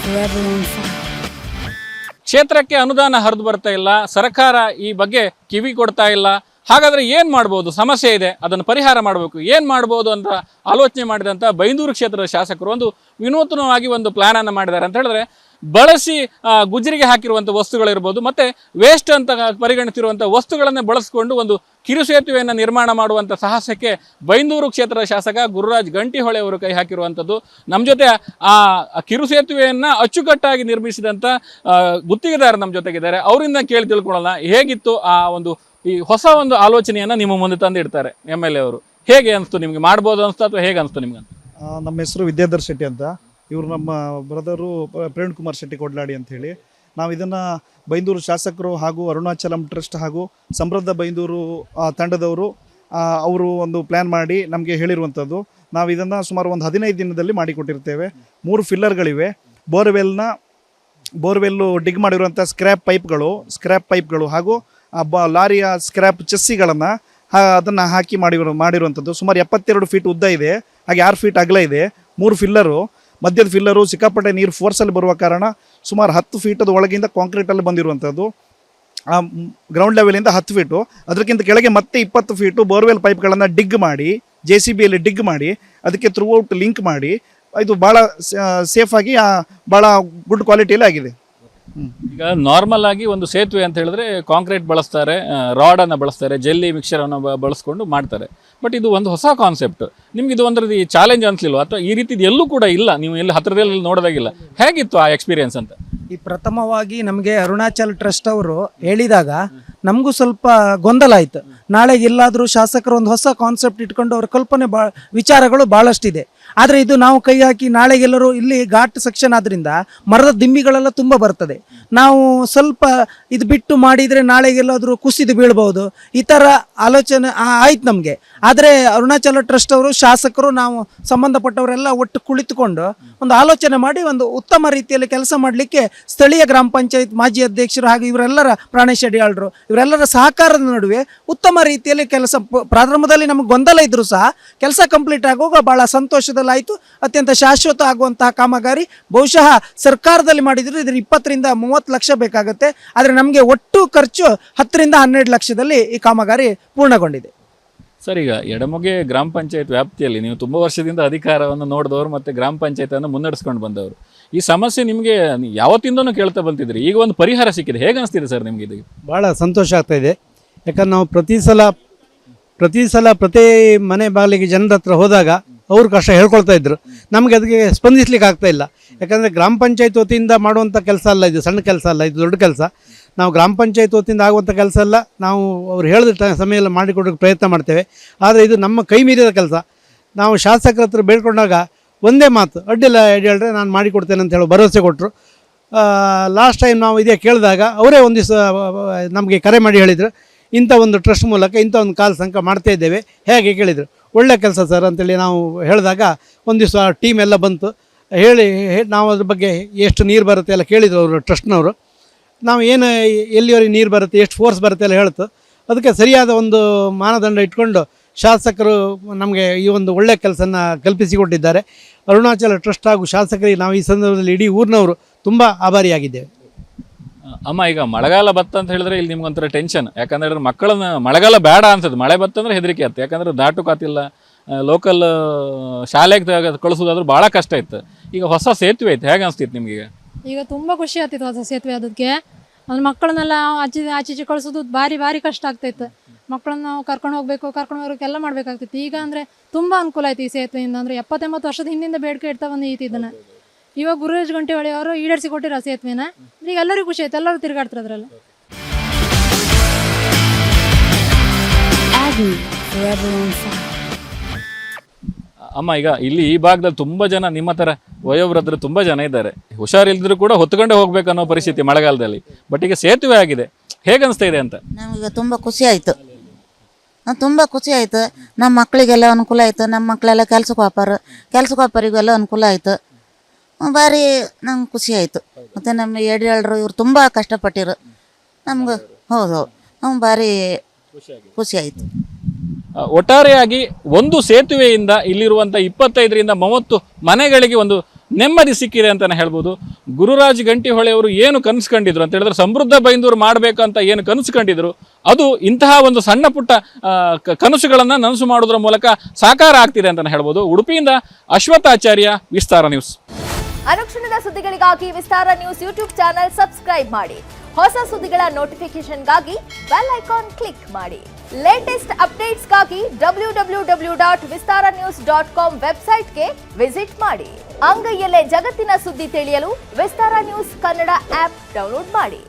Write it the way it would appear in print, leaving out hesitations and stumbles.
forever on fire. ಕ್ಷೇತ್ರಕ್ಕೆ ಅನುದಾನ ಹರಿದು ಬರ್ತಾ ಇಲ್ಲ, ಸರ್ಕಾರ ಈ ಬಗ್ಗೆ ಕಿವಿ ಕೊಡ್ತಾ ಇಲ್ಲ. ಹಾಗಾದ್ರೆ ಏನು ಮಾಡ್ಬೋದು? ಸಮಸ್ಯೆ ಇದೆ, ಅದನ್ನು ಪರಿಹಾರ ಮಾಡಬೇಕು. ಏನು ಮಾಡ್ಬೋದು ಅಂತ ಆಲೋಚನೆ ಮಾಡಿದಂಥ ಬೈಂದೂರು ಕ್ಷೇತ್ರದ ಶಾಸಕರು ಒಂದು ವಿನೂತನವಾಗಿ ಒಂದು ಪ್ಲಾನನ್ನು ಮಾಡಿದ್ದಾರೆ ಅಂತ ಹೇಳಿದ್ರೆ, ಬಳಸಿ ಗುಜರಿಗೆ ಹಾಕಿರುವಂಥ ವಸ್ತುಗಳಿರ್ಬೋದು, ಮತ್ತು ವೇಸ್ಟ್ ಅಂತ ಪರಿಗಣಿಸಿರುವಂಥ ವಸ್ತುಗಳನ್ನು ಬಳಸಿಕೊಂಡು ಒಂದು ಕಿರು ಸೇತುವೆಯನ್ನು ನಿರ್ಮಾಣ ಮಾಡುವಂಥ ಸಾಹಸಕ್ಕೆ ಬೈಂದೂರು ಕ್ಷೇತ್ರದ ಶಾಸಕ ಗುರುರಾಜ್ ಗಂಟಿಹೊಳೆ ಅವರು ಕೈ ಹಾಕಿರುವಂಥದ್ದು. ನಮ್ಮ ಜೊತೆ ಆ ಕಿರು ಸೇತುವೆಯನ್ನು ಅಚ್ಚುಕಟ್ಟಾಗಿ ನಿರ್ಮಿಸಿದಂಥ ಗುತ್ತಿಗೆದಾರರು ನಮ್ಮ ಜೊತೆಗಿದ್ದಾರೆ. ಅವರಿಂದ ಕೇಳಿ ತಿಳ್ಕೊಳ್ಳೋಣ ಹೇಗಿತ್ತು ಆ ಒಂದು ಈ ಹೊಸ ಒಂದು ಆಲೋಚನೆಯನ್ನು ನಿಮ್ಮ ಮುಂದೆ ತಂದಿಡ್ತಾರೆ MLA ಅವರು. ಹೇಗೆ ಅನಿಸ್ತು ನಿಮಗೆ? ಮಾಡ್ಬೋದು ಅನಿಸ್ತಾ ಅಥವಾ ಹೇಗೆ ಅನಿಸ್ತು ನಿಮ್ಗೆ? ನಮ್ಮ ಹೆಸರು ವಿದ್ಯಾಧರ್ ಶೆಟ್ಟಿ ಅಂತ. ಇವರು ನಮ್ಮ ಬ್ರದರು ಪ್ರೇಮ್ ಕುಮಾರ್ ಶೆಟ್ಟಿ ಕೊಡ್ಲಾಡಿ ಅಂತ ಹೇಳಿ. ನಾವು ಇದನ್ನು ಬೈಂದೂರು ಶಾಸಕರು ಹಾಗೂ ಅರುಣಾಚಲಂ ಟ್ರಸ್ಟ್ ಹಾಗೂ ಸಮೃದ್ಧ ಬೈಂದೂರು ತಂಡದವರು ಅವರು ಒಂದು ಪ್ಲ್ಯಾನ್ ಮಾಡಿ ನಮಗೆ ಹೇಳಿರುವಂಥದ್ದು. ನಾವು ಇದನ್ನು ಸುಮಾರು ಒಂದು 15 ದಿನದಲ್ಲಿ ಮಾಡಿಕೊಟ್ಟಿರ್ತೇವೆ. 3 ಫಿಲ್ಲರ್ಗಳಿವೆ. ಬೋರ್ವೆಲ್ಲು ಡಿಗ್ ಮಾಡಿರುವಂಥ ಸ್ಕ್ರ್ಯಾಪ್ ಪೈಪ್ಗಳು ಹಾಗೂ ಲಾರಿಯ ಸ್ಕ್ರ್ಯಾಪ್ ಚೆಸ್ಸಿಗಳನ್ನು ಅದನ್ನು ಹಾಕಿ ಮಾಡಿರುವಂಥದ್ದು. ಸುಮಾರು 72 ಫೀಟ್ ಉದ್ದ ಇದೆ, ಹಾಗೆ 6 ಫೀಟ್ ಅಗಲ ಇದೆ. 3 ಫಿಲ್ಲರು, ಮಧ್ಯದ ಫಿಲ್ಲರು ಸಿಕ್ಕಾಪಟ್ಟೆ ನೀರು ಫೋರ್ಸಲ್ಲಿ ಬರುವ ಕಾರಣ ಸುಮಾರು 10 ಫೀಟದ ಒಳಗಿಂದ ಕಾಂಕ್ರೀಟಲ್ಲಿ ಬಂದಿರುವಂಥದ್ದು. ಗ್ರೌಂಡ್ ಲೆವೆಲಿಂದ 10 ಫೀಟು, ಅದಕ್ಕಿಂತ ಕೆಳಗೆ ಮತ್ತೆ 20 ಫೀಟು ಬೋರ್ವೆಲ್ ಪೈಪ್ಗಳನ್ನು ಡಿಗ್ ಮಾಡಿ JCBಯಲ್ಲಿ ಡಿಗ್ ಮಾಡಿ ಅದಕ್ಕೆ ಥ್ರೂಔಟ್ ಲಿಂಕ್ ಮಾಡಿ ಇದು ಭಾಳ ಸೇಫಾಗಿ ಭಾಳ ಗುಡ್ ಕ್ವಾಲಿಟಿಯಲ್ಲಿ ಆಗಿದೆ. ಈಗ ನಾರ್ಮಲ್ ಆಗಿ ಒಂದು ಸೇತುವೆ ಅಂತ ಹೇಳಿದ್ರೆ ಕಾಂಕ್ರೀಟ್ ಬಳಸ್ತಾರೆ, ರಾಡನ್ನು ಬಳಸ್ತಾರೆ, ಜೆಲ್ಲಿ ಮಿಕ್ಸರನ್ನು ಬಳಸ್ಕೊಂಡು ಮಾಡ್ತಾರೆ. ಬಟ್ ಇದು ಒಂದು ಹೊಸ ಕಾನ್ಸೆಪ್ಟ್. ನಿಮ್ಗೆ ಇದು ಒಂದು ರೀತಿ ಚಾಲೆಂಜ್ ಅನ್ಸ್ಲಿಲ್ವ? ಅಥವಾ ಈ ರೀತಿದು ಎಲ್ಲೂ ಕೂಡ ಇಲ್ಲ, ನೀವು ಎಲ್ಲಿ ಹತ್ತಿರದಲ್ಲಿ ನೋಡೋದಾಗಿಲ್ಲ. ಹೇಗಿತ್ತು ಆ ಎಕ್ಸ್ಪೀರಿಯನ್ಸ್ ಅಂತ? ಈ ಪ್ರಥಮವಾಗಿ ನಮಗೆ ಅರುಣಾಚಲ್ ಟ್ರಸ್ಟ್ ಅವರು ಹೇಳಿದಾಗ ನಮಗೂ ಸ್ವಲ್ಪ ಗೊಂದಲ ಆಯಿತು. ನಾಳೆಗೆ ಎಲ್ಲಾದರೂ ಶಾಸಕರು ಒಂದು ಹೊಸ ಕಾನ್ಸೆಪ್ಟ್ ಇಟ್ಕೊಂಡು ಅವ್ರ ಕಲ್ಪನೆ ವಿಚಾರಗಳು ಭಾಳಷ್ಟಿದೆ. ಆದರೆ ಇದು ನಾವು ಕೈ ಹಾಕಿ ನಾಳೆಗೆಲ್ಲರೂ ಇಲ್ಲಿ ಘಾಟ್ ಸೆಕ್ಷನ್ ಆದ್ದರಿಂದ ಮರದ ದಿಮ್ಮಿಗಳೆಲ್ಲ ತುಂಬ ಬರ್ತದೆ. ನಾವು ಸ್ವಲ್ಪ ಇದು ಬಿಟ್ಟು ಮಾಡಿದರೆ ನಾಳೆಗೆಲ್ಲಾದರೂ ಕುಸಿದು ಬೀಳ್ಬೋದು, ಈ ಥರ ಆಲೋಚನೆ ಆಯ್ತು ನಮಗೆ. ಆದರೆ ಅರುಣಾಚಲ ಟ್ರಸ್ಟ್ ಅವರು, ಶಾಸಕರು, ನಾವು ಸಂಬಂಧಪಟ್ಟವರೆಲ್ಲ ಒಟ್ಟು ಕುಳಿತುಕೊಂಡು ಒಂದು ಆಲೋಚನೆ ಮಾಡಿ ಒಂದು ಉತ್ತಮ ರೀತಿಯಲ್ಲಿ ಕೆಲಸ ಮಾಡಲಿಕ್ಕೆ ಸ್ಥಳೀಯ ಗ್ರಾಮ ಪಂಚಾಯತ್ ಮಾಜಿ ಅಧ್ಯಕ್ಷರು ಹಾಗೂ ಇವರೆಲ್ಲರ ಪ್ರಾಣೇಶ್ ಅಡಿಯಾಳ್ರು ಇವರೆಲ್ಲರ ಸಹಕಾರದ ನಡುವೆ ಉತ್ತಮ ರೀತಿಯಲ್ಲಿ ಕೆಲಸ, ಪ್ರಾರಂಭದಲ್ಲಿ ನಮಗೆ ಗೊಂದಲ ಇದ್ದರೂ ಸಹ ಕೆಲಸ ಕಂಪ್ಲೀಟ್ ಆಗುವಾಗ ಭಾಳ ಸಂತೋಷದಲ್ಲಾಯಿತು. ಅತ್ಯಂತ ಶಾಶ್ವತ ಆಗುವಂತಹ ಕಾಮಗಾರಿ. ಬಹುಶಃ ಸರ್ಕಾರದಲ್ಲಿ ಮಾಡಿದರೆ ಇದ್ರ 20 ರಿಂದ 30 ಲಕ್ಷ ಬೇಕಾಗುತ್ತೆ. ಆದರೆ ನಮಗೆ ಒಟ್ಟು ಖರ್ಚು 10 ರಿಂದ 12 ಲಕ್ಷದಲ್ಲಿ ಈ ಕಾಮಗಾರಿ ಪೂರ್ಣಗೊಂಡಿದೆ. ಸರ್, ಈಗ ಎಡಮೊಗೆ ಗ್ರಾಮ ಪಂಚಾಯತ್ ವ್ಯಾಪ್ತಿಯಲ್ಲಿ ನೀವು ತುಂಬ ವರ್ಷದಿಂದ ಅಧಿಕಾರವನ್ನು ನೋಡಿದವರು ಮತ್ತು ಗ್ರಾಮ ಪಂಚಾಯತನ್ನು ಮುನ್ನಡೆಸ್ಕೊಂಡು ಬಂದವರು. ಈ ಸಮಸ್ಯೆ ನಿಮಗೆ ಯಾವತ್ತಿಂದನೂ ಕೇಳ್ತಾ ಬಂತಿದ್ರಿ, ಈಗ ಒಂದು ಪರಿಹಾರ ಸಿಕ್ಕಿದೆ. ಹೇಗೆ ಅನಿಸ್ತಿದೆ ಸರ್ ನಿಮಗೆ? ಇದು ಭಾಳ ಸಂತೋಷ ಆಗ್ತಾಯಿದೆ. ಯಾಕಂದ್ರೆ ನಾವು ಪ್ರತಿ ಸಲ ಪ್ರತಿ ಮನೆ ಬಾಗಿಲಿಗೆ ಜನರ ಹತ್ರ ಹೋದಾಗ ಅವ್ರ ಕಷ್ಟ ಹೇಳ್ಕೊಳ್ತಾ ಇದ್ರು. ನಮಗೆ ಅದಕ್ಕೆ ಸ್ಪಂದಿಸ್ಲಿಕ್ಕೆ ಆಗ್ತಾಯಿಲ್ಲ. ಯಾಕಂದರೆ ಗ್ರಾಮ ಪಂಚಾಯತ್ ವತಿಯಿಂದ ಮಾಡುವಂಥ ಕೆಲಸ ಅಲ್ಲ ಇದು, ಸಣ್ಣ ಕೆಲಸ ಅಲ್ಲ, ಇದು ದೊಡ್ಡ ಕೆಲಸ. ನಾವು ಗ್ರಾಮ ಪಂಚಾಯತ್ ವತಿಯಿಂದ ಆಗುವಂಥ ಕೆಲಸ ಅಲ್ಲ, ನಾವು ಅವ್ರು ಹೇಳಿದ ಸಮಯ ಮಾಡಿಕೊಡೋಕ್ಕೆ ಪ್ರಯತ್ನ ಮಾಡ್ತೇವೆ. ಆದರೆ ಇದು ನಮ್ಮ ಕೈ ಮೀರಿದ ಕೆಲಸ. ನಾವು ಶಾಸಕರ ಹತ್ರ ಬೇಡ್ಕೊಂಡಾಗ ಒಂದೇ ಮಾತು, ಅಡ್ಡಿಲ್ಲ ಹೇಳಿದ್ರೆ ನಾನು ಮಾಡಿಕೊಡ್ತೇನೆ ಅಂತ ಹೇಳೋ ಭರವಸೆ ಕೊಟ್ಟರು. ಲಾಸ್ಟ್ ಟೈಮ್ ನಾವು ಇದೇ ಕೇಳಿದಾಗ ಅವರೇ ಒಂದು ದಿವಸ ನಮಗೆ ಕರೆ ಮಾಡಿ ಹೇಳಿದರು, ಇಂಥ ಒಂದು ಟ್ರಸ್ಟ್ ಮೂಲಕ ಇಂಥ ಒಂದು ಕಾಲ್ ಸಂಕ ಮಾಡ್ತಾ ಇದ್ದೇವೆ, ಹೇಗೆ ಕೇಳಿದರು. ಒಳ್ಳೆ ಕೆಲಸ ಸರ್ ಅಂತೇಳಿ ನಾವು ಹೇಳಿದಾಗ ಒಂದು ದಿವಸ ಟೀಮ್ ಎಲ್ಲ ಬಂತು. ಹೇಳಿ ನಾವು ಅದ್ರ ಬಗ್ಗೆ ಎಷ್ಟು ನೀರು ಬರುತ್ತೆ ಎಲ್ಲ ಕೇಳಿದರು ಅವರು ಟ್ರಸ್ಟ್ನವರು. ನಾವು ಏನು ಎಲ್ಲಿವರೆಗೆ ನೀರು ಬರುತ್ತೆ, ಎಷ್ಟು ಫೋರ್ಸ್ ಬರುತ್ತೆ ಎಲ್ಲ ಹೇಳ್ತು. ಅದಕ್ಕೆ ಸರಿಯಾದ ಒಂದು ಮಾನದಂಡ ಇಟ್ಕೊಂಡು ಶಾಸಕರು ನಮಗೆ ಈ ಒಂದು ಒಳ್ಳೆಯ ಕೆಲಸನ ಕಲ್ಪಿಸಿಕೊಟ್ಟಿದ್ದಾರೆ. ಅರುಣಾಚಲ ಟ್ರಸ್ಟ್ ಹಾಗೂ ಶಾಸಕರಿಗೆ ನಾವು ಈ ಸಂದರ್ಭದಲ್ಲಿ ಇಡೀ ಊರಿನವರು ತುಂಬ ಆಭಾರಿಯಾಗಿದ್ದೇವೆ. ಅಮ್ಮ, ಈಗ ಮಳೆಗಾಲ ಬತ್ತ ಅಂತ ಹೇಳಿದ್ರೆ ಇಲ್ಲಿ ನಿಮ್ಗೊಂಥರ ಟೆನ್ಷನ್. ಯಾಕಂದ್ರೆ ಮಕ್ಕಳನ್ನ ಮಳೆಗಾಲ ಬೇಡ ಅನ್ಸುತ್ತೆ, ಮಳೆ ಬತ್ತಂದ್ರೆ ಹೆದರಿಕೆ ಆಯ್ತು. ಯಾಕಂದ್ರೆ ದಾಟುಕಾತಿಲ್ಲ, ಲೋಕಲ್ ಶಾಲೆಗೆ ಕಳಿಸೋದಾದ್ರೂ ಭಾಳ ಕಷ್ಟ ಇತ್ತು. ಈಗ ಹೊಸ ಸೇತುವೆ ಐತೆ, ಹೇಗೆ ಅನಿಸ್ತಿತ್ತು ನಿಮ್ಗೆ? ಈಗ ತುಂಬ ಖುಷಿ ಆಗ್ತಿತ್ತು ಹೊಸ ಸೇತುವೆ ಅದಕ್ಕೆ. ಅಂದ್ರೆ ಮಕ್ಕಳನ್ನೆಲ್ಲ ಆಚೀಚೆ ಕಳಿಸೋದು ಭಾರಿ ಕಷ್ಟ ಆಗ್ತೈತೆ. ಮಕ್ಕಳನ್ನ ನಾವು ಕರ್ಕೊಂಡು ಹೋಗ್ಬೇಕು, ಎಲ್ಲ ಮಾಡ್ಬೇಕಾಗ್ತಿತ್ತು. ಈಗ ಅಂದರೆ ತುಂಬ ಅನುಕೂಲ ಆಯ್ತು ಈ ಸೇತುವೆಯಿಂದ. ಅಂದರೆ 70-80 ವರ್ಷದ ಹಿಂದಿಂದ ಬೇಡಿಕೆ ಇಡ್ತಾ ಬಂದಿತ್ತು ಇದನ್ನು. ಇವಾಗ ಗುರುರಾಜ್ ಗಂಟಿಹೊಳೆ ಅವರು ಈಡೇರಿಸಿ ಕೊಟ್ಟಿರೋ ಸೇತುವೆನ. ಈಗ ಎಲ್ಲರಿಗೂ ಖುಷಿ ಆಯ್ತು, ಎಲ್ಲರೂ ತಿರುಗಾಡ್ತಾರೆ ಅದರಲ್ಲಿ. ಅಮ್ಮ, ಈಗ ಇಲ್ಲಿ ಈ ಭಾಗದಲ್ಲಿ ತುಂಬ ಜನ ನಿಮ್ಮ ಥರ ವಯೋವೃದ್ಧರು ತುಂಬ ಜನ ಇದ್ದಾರೆ. ಹುಷಾರಿಲ್ದರೂ ಕೂಡ ಹೊತ್ಕೊಂಡೇ ಹೋಗ್ಬೇಕು ಅನ್ನೋ ಪರಿಸ್ಥಿತಿ ಮಳೆಗಾಲದಲ್ಲಿ. ಬಟ್ ಈಗ ಸೇತುವೆ ಆಗಿದೆ, ಹೇಗೆ ಅನಿಸ್ತಾ ಇದೆ ಅಂತ? ನಮಗೆ ತುಂಬ ಖುಷಿ ಆಯಿತು. ನಮ್ಮ ಮಕ್ಕಳಿಗೆಲ್ಲ ಅನುಕೂಲ ಆಯಿತು. ನಮ್ಮ ಮಕ್ಕಳೆಲ್ಲ ಕೆಲ್ಸಕ್ಕೆ ಹೋಗ್ಪಾರಿಗೆಲ್ಲ ಅನುಕೂಲ ಆಯಿತು. ಭಾರಿ ನಂಗೆ ಖುಷಿ ಆಯಿತು. ಮತ್ತು ನಮ್ಮ ಎಡಿಯಾಳರು ಇವ್ರು ತುಂಬ ಕಷ್ಟಪಟ್ಟಿರು ನಮ್ಗೆ. ಹೌದು, ನಮ್ಗೆ ಭಾರಿ ಖುಷಿ ಆಯಿತು. ಒಟ್ಟಾರೆಯಾಗಿ ಒಂದು ಸೇತುವೆಯಿಂದ ಇಲ್ಲಿರುವಂಥ 25 ರಿಂದ 30 ಮನೆಗಳಿಗೆ ಒಂದು ನೆಮ್ಮದಿ ಸಿಕ್ಕಿದೆ ಅಂತಲೇ ಹೇಳ್ಬೋದು. ಗುರುರಾಜ್ ಗಂಟಿಹೊಳೆ ಅವರು ಏನು ಕನಸು ಕಂಡಿದ್ರು ಅಂತ ಹೇಳಿದ್ರೆ ಸಮೃದ್ಧ ಬೈಂದೂರು ಮಾಡಬೇಕಂತ ಏನು ಕನಸು ಕಂಡಿದ್ರು ಅದು ಇಂತಹ ಒಂದು ಸಣ್ಣ ಪುಟ್ಟ ಕನಸುಗಳನ್ನು ನನಸು ಮಾಡೋದ್ರ ಮೂಲಕ ಸಾಕಾರ ಆಗ್ತಿದೆ ಅಂತಲೇ ಹೇಳ್ಬೋದು. ಉಡುಪಿಯಿಂದ ಅಶ್ವತ್ಥಾಚಾರ್ಯ, ವಿಸ್ತಾರ ನ್ಯೂಸ್. ಅನುಕ್ಷಣದ ಸುದ್ದಿಗಳಿಗಾಗಿ ವಿಸ್ತಾರ ನ್ಯೂಸ್ ಯೂಟ್ಯೂಬ್ ಚಾನೆಲ್ ಸಬ್ಸ್ಕ್ರೈಬ್ ಮಾಡಿ. ಹೊಸ ಸುದ್ದಿಗಳ ನೋಟಿಫಿಕೇಶನ್ಗಾಗಿ ಬೆಲ್ ಐಕಾನ್ ಕ್ಲಿಕ್ ಮಾಡಿ. ಲೇಟೆಸ್ಟ್ ಅಪ್ಡೇಟ್ಸ್ಗಾಗಿ www.vistaranews.com ವೆಬ್ಸೈಟ್ಗೆ ವಿಸಿಟ್ ಮಾಡಿ. ಅಂಗೈಯಲ್ಲೇ ಜಗತ್ತಿನ ಸುದ್ದಿ ತಿಳಿಯಲು ವಿಸ್ತಾರ ನ್ಯೂಸ್ ಕನ್ನಡ ಆಪ್ ಡೌನ್ಲೋಡ್ ಮಾಡಿ.